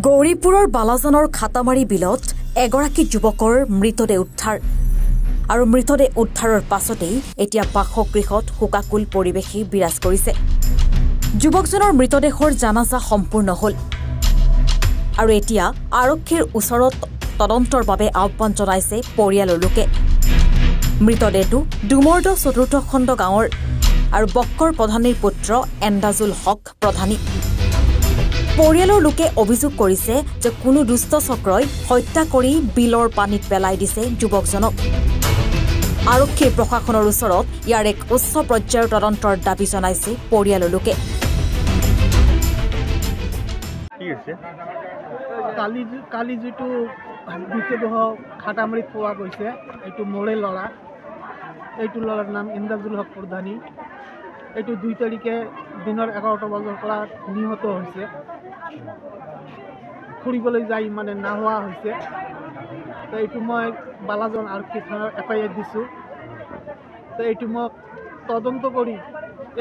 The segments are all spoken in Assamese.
গৌৰীপুৰৰ বালাজনৰ খাটামাৰী বিলত এগৰাকী যুৱকৰ মৃতদেহ উদ্ধাৰ আৰু মৃতদেহ উদ্ধাৰৰ পাছতেই এতিয়া বাসগৃহত শোকাকুল পৰিৱেশে বিৰাজ কৰিছে। যুৱকজনৰ মৃতদেহৰ জানাজা সম্পূৰ্ণ হ'ল আৰু এতিয়া আৰক্ষীৰ ওচৰত তদন্তৰ বাবে আহ্বান জনাইছে পৰিয়ালৰ লোকে। মৃতদেহটো ডুমৰদ চতুৰ্থ খণ্ড গাঁৱৰ আৰু বক্কৰ প্ৰধানীৰ পুত্ৰ এন্দাজুল হক প্ৰধানী। পৰিয়ালৰ লোকে অভিযোগ কৰিছে যে কোনো দুষ্ট চক্ৰই হত্যা কৰি বিলৰ পানীত পেলাই দিছে যুৱকজনক। আৰক্ষী প্ৰশাসনৰ ওচৰত ইয়াৰ এক উচ্চ পৰ্যায়ৰ তদন্তৰ দাবী জনাইছে পৰিয়ালৰ লোকে। কালি যিটো মৃতদেহ খাটামাৰীত পোৱা গৈছে, এইটো মোৰে ল'ৰা। এইটো ল'ৰাৰ নাম এন্দাজুল হক প্ৰধানী। এইটো 2 তাৰিখে দিনৰ 11টা বজাৰ পৰা নিহত হৈছে। ফুৰিবলৈ যাই মানে নাহোৱা হৈছে। তো এইটো মই বালাজন আৰক্ষী থানাৰ FIR দিছোঁ। তো এইটো মোক তদন্ত কৰি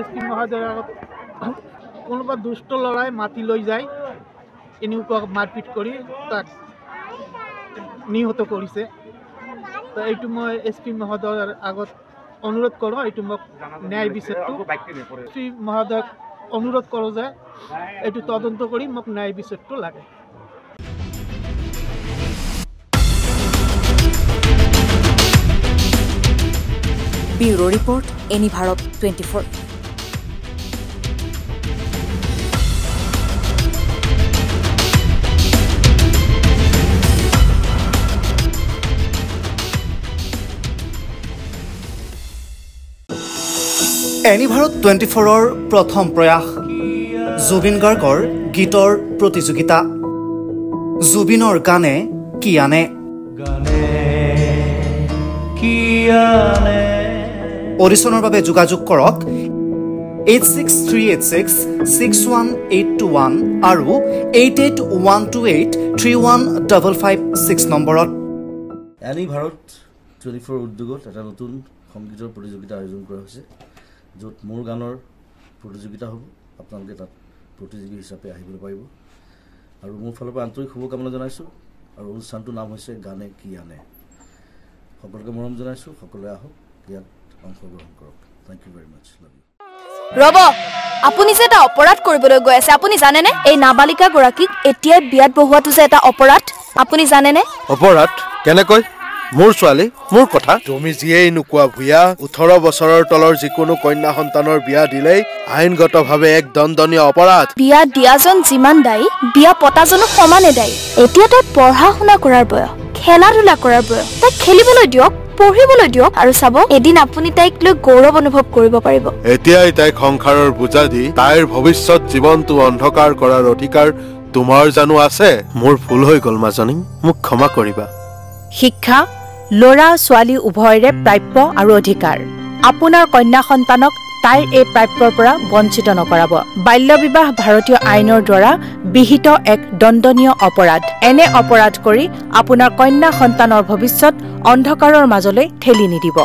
SP মহোদয়ৰ আগত কোনোবা দুষ্ট ল'ৰাই মাতি লৈ যায়, এনেকুৱা মাৰপিট কৰি তাক নিহত কৰিছে। তো এইটো মই SP মহোদয়ৰ আগত অনুৰোধ কৰোঁ, এইটো মোক ন্যায় বিচাৰটো SP মহোদয়ক অনুৰোধ কৰোঁ যে এইটো তদন্ত কৰি মোক ন্যায় বিচাৰটো লাগে। Bureau report, ANI Bharat 24। ANI Bharat 24ৰ প্ৰথম প্ৰয়াস জুবিন গাৰ্গৰ গীতৰ প্ৰতিযোগিতা। জুবিনৰ গানে কি আনে। অডিশ্যনৰ বাবে যোগাযোগ কৰক 8638661821 আৰু 8812831556 নম্বৰত। এনি ভাৰত 24 উদ্যোগত এটা নতুন সংগীতৰ প্ৰতিযোগিতা আয়োজন কৰা হৈছে, য'ত মোৰ গানৰ প্ৰতিযোগিতা হ'ব। আপোনালোকে তাত প্ৰতিযোগী হিচাপে আহিবলৈ পাৰিব আৰু মোৰ ফালৰ পৰা আন্তৰিক শুভকামনা জনাইছোঁ। আৰু অনুষ্ঠানটোৰ নাম হৈছে গানে কি আনে। সকলোকে মৰম জনাইছোঁ, সকলোৱে আহক, ইয়াত অংশগ্ৰহণ কৰক। Thank you very much. Love you. Rob, আপুনি যে এটা অপৰাধ কৰিবলৈ গৈ আছে, আপুনি জানেনে? এই নাবালিকা গৰাকীক এতিয়াই বিয়াত বহুৱাটো যে এটা অপৰাধ, আপুনি জানেনে? অপৰাধ কেনেকৈ? মোৰ ছোৱালী, মোৰ কথা। তুমি যিয়েই নোকোৱা ভূঞা, 18 বছৰৰ তলৰ যিকোনো কন্যা সন্তানৰ বিয়া দিলেই আইনগতভাৱে এক দণ্ডনীয় অপৰাধ। বিয়া দিয়াজন যিমান দায়ী, বিয়া পতাজনো সমানে দায়ী। এতিয়া তাই পঢ়া শুনা কৰাৰ বয়স, খেলা ধূলা কৰাৰ বয়স। তাইক খেলিবলৈ দিয়ক, পঢ়িবলৈ দিয়ক, আৰু চাব এদিন আপুনি তাইক লৈ গৌৰৱ অনুভৱ কৰিব পাৰিব। এতিয়াই তাইক সংসাৰৰ বোজা দি তাইৰ ভৱিষ্যত জীৱনটো অন্ধকাৰ কৰাৰ অধিকাৰ তোমাৰ জানো আছে? মোৰ ভুল হৈ গ'ল মাজনী, মোক ক্ষমা কৰিবা। শিক্ষা ল'ৰা ছোৱালী উভয়ৰে প্ৰাপ্য আৰু অধিকাৰ। আপোনাৰ কন্যা সন্তানক তাইৰ এই প্ৰাপ্যৰ পৰা বঞ্চিত নকৰাব। বাল্য বিবাহ ভাৰতীয় আইনৰ দ্বাৰা বিহিত এক দণ্ডনীয় অপৰাধ। এনে অপৰাধ কৰি আপোনাৰ কন্যা সন্তানৰ ভৱিষ্যত অন্ধকাৰৰ মাজলৈ ঠেলি নিদিব।